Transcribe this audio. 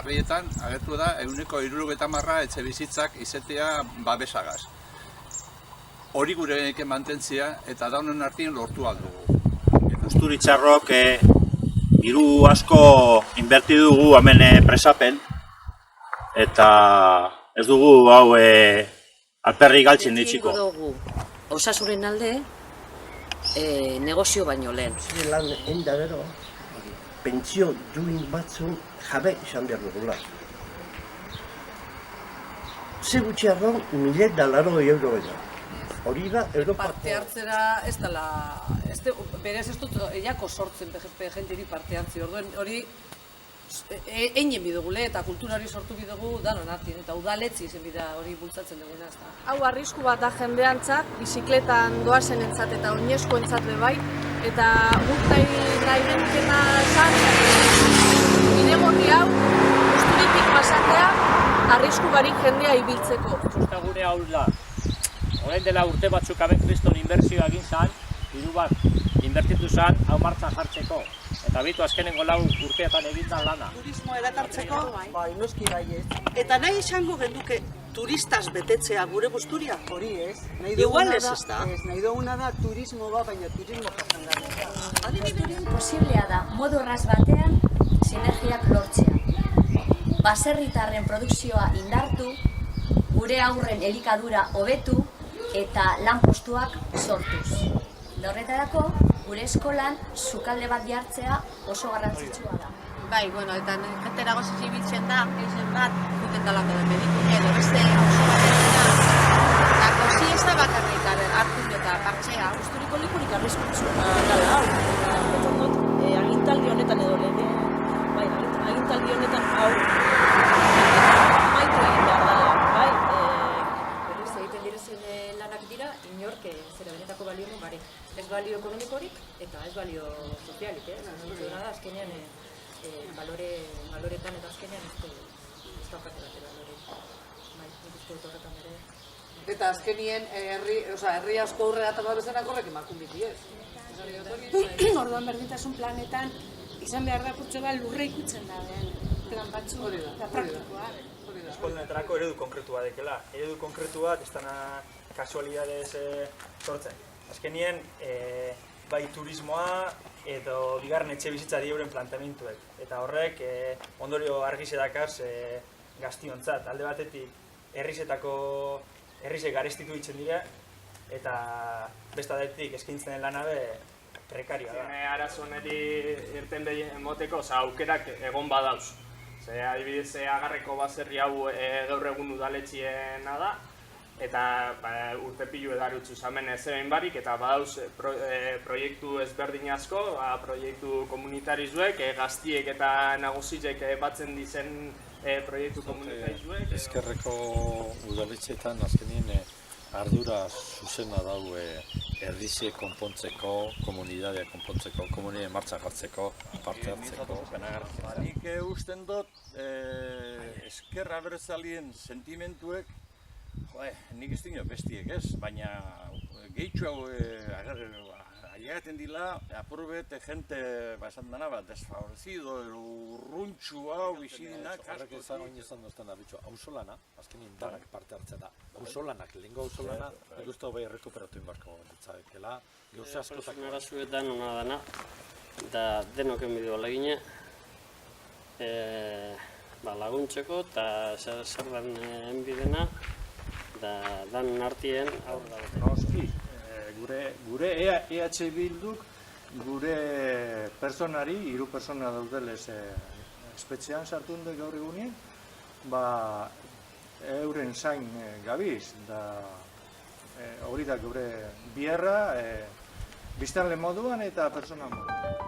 berrietan agertu da 170 etxe bizitzak izetea babesagaz. Hori gure mantentzia eta daunen artean lortu aldugu. Usturitxarrok diru asko inberti dugu hemen presapen eta ez dugu hau alperri galtzen ditxiko. Osasuren alde negozio baino lehen. Lan enda gero, pentsio duin batzun jabe izan behar dugula. Ze gutxiarron 1.080 euro. Hori da, Europako... Parte hartzera ez dela, berez ez dut eiako sortzen jenteri parte hartzi, orduen hori einen bidugule eta kultura hori sortu bidugu danon artien, eta udaletzi izen bida hori bultzatzen duguna ez da. Hau arrisku bat da jendeantzat, bizikletan doazen entzat eta oinezko entzat bai, eta guk nahi genkena zan, bidegorri hau, usturitik pasatea, arrisku barik jendea ibiltzeko. Usta gure hau da, orain dela urte batzuk aben kriston inbertsioa egin zan, diru bat inbertitu zan, hau martxan jartzeko. Eta bitu azkenengo lau urteetan egindan lana. Turismo erakartzeko, bai, noski baiez. Eta nahi izango genduke turistaz betetzea gure busturia? Hori ez. Igual ez ez da. Nahi duguna da turismo bat, baina turismo jasangarria. Posiblea da, modu erraz batean, sinergiak lortzea. Baserritarren produkzioa indartu, gure aurren elikadura hobetu eta lanpostuak sortuz. Horretarako, gure eskolan sukalde bat jartzea oso garrantzitsua da. Bai, bueno, eta jentera goziz ibiltzen da, eizen bat, guten dalako den medikune, edo beste oso bat egina. Eta gozi ez da bakarrik hartu eta partzea, usturiko likurik arriskutsua dala hau. Agintaldi honetan edo lehen, bai, agintaldi honetan hau maitu egin behar dela, bai. Berriz egiten direzen lanak dira, inork zera benetako balio eman barik. Ez balio ekonomikorik eta ez balio sozialik, da azkenean baloretan eta azkenean ez daukate bat balore. Bai, nik uste dut horretan ere. Eta azkenien herri asko aurrera eta babezenak horrek emakun biti ez. Orduan berdintasun planetan izan behar da kurtso bat lurre ikutzen da, plan batzu eta praktikoa. Eskolenetarako eredu konkretu bat dekela. Eredu konkretu bat ez dana kasualidadez sortzen. Azkenien, bai turismoa edo bigarren etxe bizitza dieuren plantamentuek. Eta horrek ondorio argize dakaz gaztiontzat. Alde batetik, herrizek garestitu ditzen dira eta bestadetik eskaintzen den lanabe prekarioa da. Arazo niri irten emoteko, aukerak egon badauz. Adibidez, agarreko baserri hau gaur egun udaletxiena da, eta urte pilu edarutzu zamen zebein barik, eta badauz proiektu ezberdin asko, proiektu komunitarizuek, gaztiek eta nagusizek batzen dizen proiektu komunitarizuek. Ezkerreko udaletxeetan azkenien ardura zuzena dau errize konpontzeko, komunidadea konpontzeko, komunidadea martxan jartzeko, parte hartzeko. Nik usten dut ezker abertzalien sentimentuek, nik ez dino bestiek ez, baina gehitxu hau ailegaten dila, apurbet jente esan dena bat desfavorecido, urruntxu hau, bizidinak, asko. Horrek ezan oin ezan dozten da, bitxo, hauzolana, azkenin danak parte hartzen da. Hauzolanak, lehenko hauzolana, guztu bai rekuperatu inbarko ditzakela, gauze askotak. Personagazuetan hona dana, eta denoken bideo legine, laguntzeko eta zer dan enbidena, da dan artien aurra da. Noski, gure EH Bilduk, gure personari, 3 persona daudelez espetxean sartu hunde gaur egunien, euren zain gabiz, da hori da gure bierra, biztanle moduan eta persona moduan.